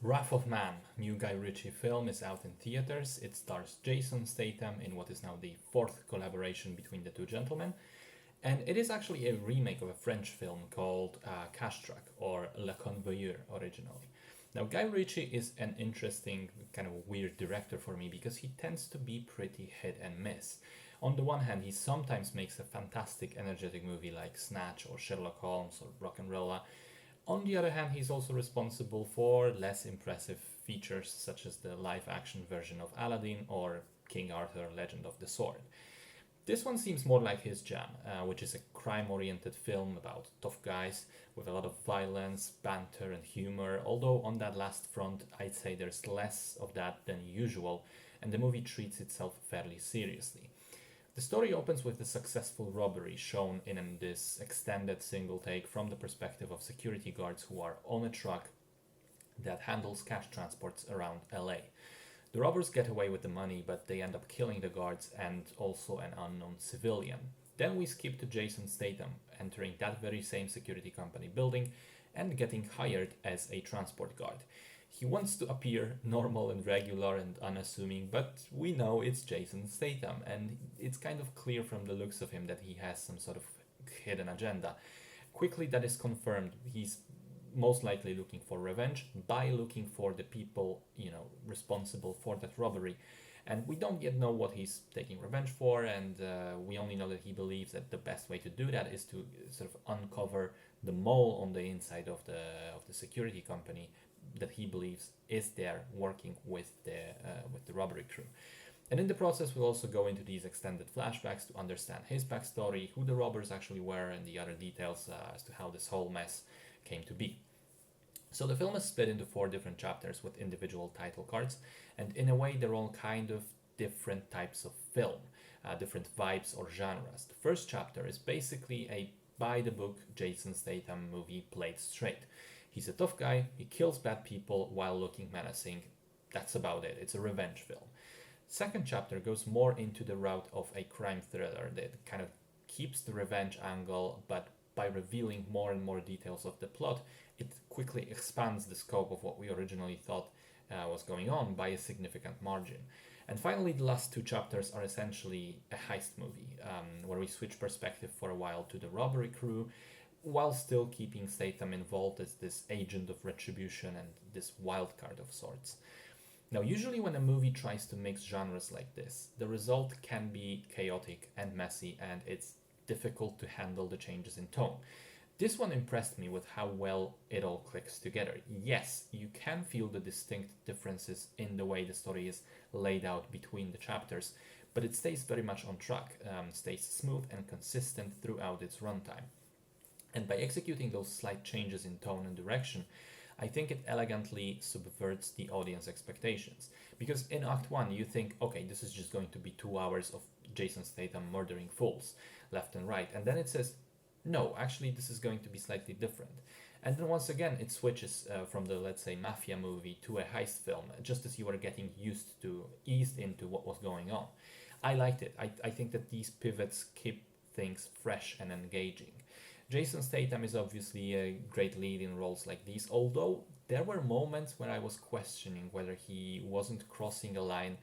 Wrath of Man, new Guy Ritchie film, is out in theaters. It stars Jason Statham in what is now the fourth collaboration between the two gentlemen. And it is actually a remake of a French film called Cash Truck, or Le Convoyeur originally. Now, Guy Ritchie is an interesting, kind of weird director for me because he tends to be pretty hit and miss. On the one hand, he sometimes makes a fantastic, energetic movie like Snatch or Sherlock Holmes or Rock'n'Rolla. On the other hand, he's also responsible for less impressive features such as the live action version of Aladdin or King Arthur Legend of the Sword. This one seems more like his jam, which is a crime oriented film about tough guys with a lot of violence, banter, and humor. Although, on that last front, I'd say there's less of that than usual, and the movie treats itself fairly seriously. The story opens with a successful robbery shown in this extended single take from the perspective of security guards who are on a truck that handles cash transports around LA. The robbers get away with the money, but they end up killing the guards and also an unknown civilian. Then we skip to Jason Statham entering that very same security company building and getting hired as a transport guard. He wants to appear normal and regular and unassuming, but we know it's Jason Statham, and it's kind of clear from the looks of him that he has some sort of hidden agenda. Quickly, that is confirmed. He's most likely looking for revenge by looking for the people, responsible for that robbery. And we don't yet know what he's taking revenge for, and we only know that he believes that the best way to do that is to sort of uncover the mole on the inside of the security company that he believes is there working with the robbery crew. And in the process, we'll also go into these extended flashbacks to understand his backstory, who the robbers actually were, and the other details as to how this whole mess came to be. So the film is split into 4 different chapters with individual title cards, and in a way they're all kind of different types of film, different vibes or genres. The first chapter is basically a by-the-book Jason Statham movie played straight. He's a tough guy, he kills bad people while looking menacing. That's about it. It's a revenge film. Second chapter goes more into the route of a crime thriller that kind of keeps the revenge angle, but by revealing more and more details of the plot, it quickly expands the scope of what we originally thought was going on by a significant margin. And finally, the last 2 chapters are essentially a heist movie, where we switch perspective for a while to the robbery crew, while still keeping Statham involved as this agent of retribution and this wild card of sorts. Now, usually when a movie tries to mix genres like this, the result can be chaotic and messy, and it's difficult to handle the changes in tone. This one impressed me with how well it all clicks together. Yes, you can feel the distinct differences in the way the story is laid out between the chapters, but it stays very much on track, stays smooth and consistent throughout its runtime. And by executing those slight changes in tone and direction, I think it elegantly subverts the audience expectations. Because in Act 1, you think, okay, this is just going to be 2 hours of Jason Statham murdering fools left and right. And then it says, no, actually, this is going to be slightly different. And then once again, it switches from the, let's say, mafia movie to a heist film, just as you are getting eased into what was going on. I liked it. I think that these pivots keep things fresh and engaging. Jason Statham is obviously a great lead in roles like these, although there were moments where I was questioning whether he wasn't crossing a line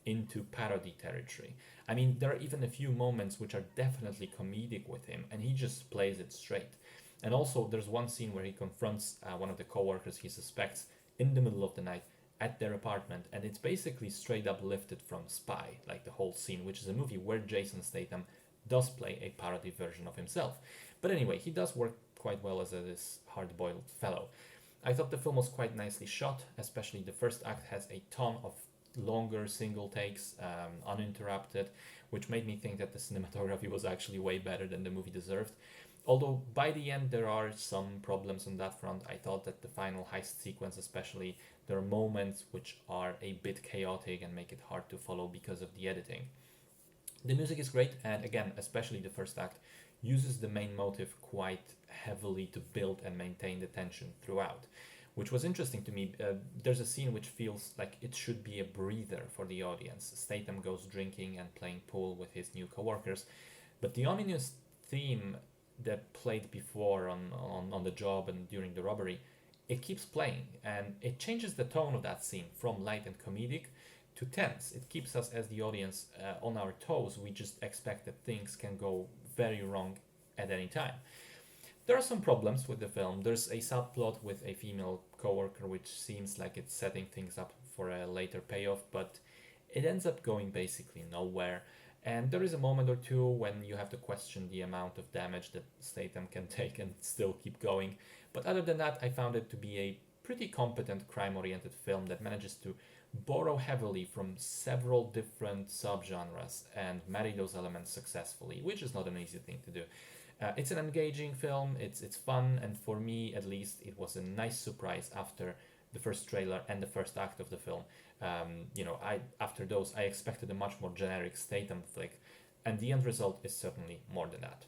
into parody territory. I mean, there are even a few moments which are definitely comedic with him, and he just plays it straight. And also, there's one scene where he confronts one of the coworkers he suspects in the middle of the night at their apartment, and it's basically straight up lifted from Spy, like the whole scene, which is a movie where Jason Statham does play a parody version of himself. But anyway, he does work quite well as this hard-boiled fellow. I thought the film was quite nicely shot, especially the first act has a ton of longer single takes, uninterrupted, which made me think that the cinematography was actually way better than the movie deserved. Although by the end there are some problems on that front. I thought that the final heist sequence especially, there are moments which are a bit chaotic and make it hard to follow because of the editing. The music is great, and again, especially the first act, uses the main motive quite heavily to build and maintain the tension throughout, which was interesting to me. There's a scene which feels like it should be a breather for the audience. Statham goes drinking and playing pool with his new coworkers, but the ominous theme that played before on the job and during the robbery it keeps playing and it changes the tone of that scene from light and comedic to tense. It keeps us as the audience on our toes. We just expect that things can go very wrong at any time. There are some problems with the film. There's a subplot with a female coworker which seems like it's setting things up for a later payoff, but it ends up going basically nowhere. And there is a moment or two when you have to question the amount of damage that Statham can take and still keep going. But other than that, I found it to be a pretty competent crime oriented film that manages to borrow heavily from several different subgenres and marry those elements successfully, which is not an easy thing to do. It's an engaging film, it's fun, and for me at least, it was a nice surprise after the first trailer and the first act of the film. I after those I expected a much more generic Statham flick, and the end result is certainly more than that.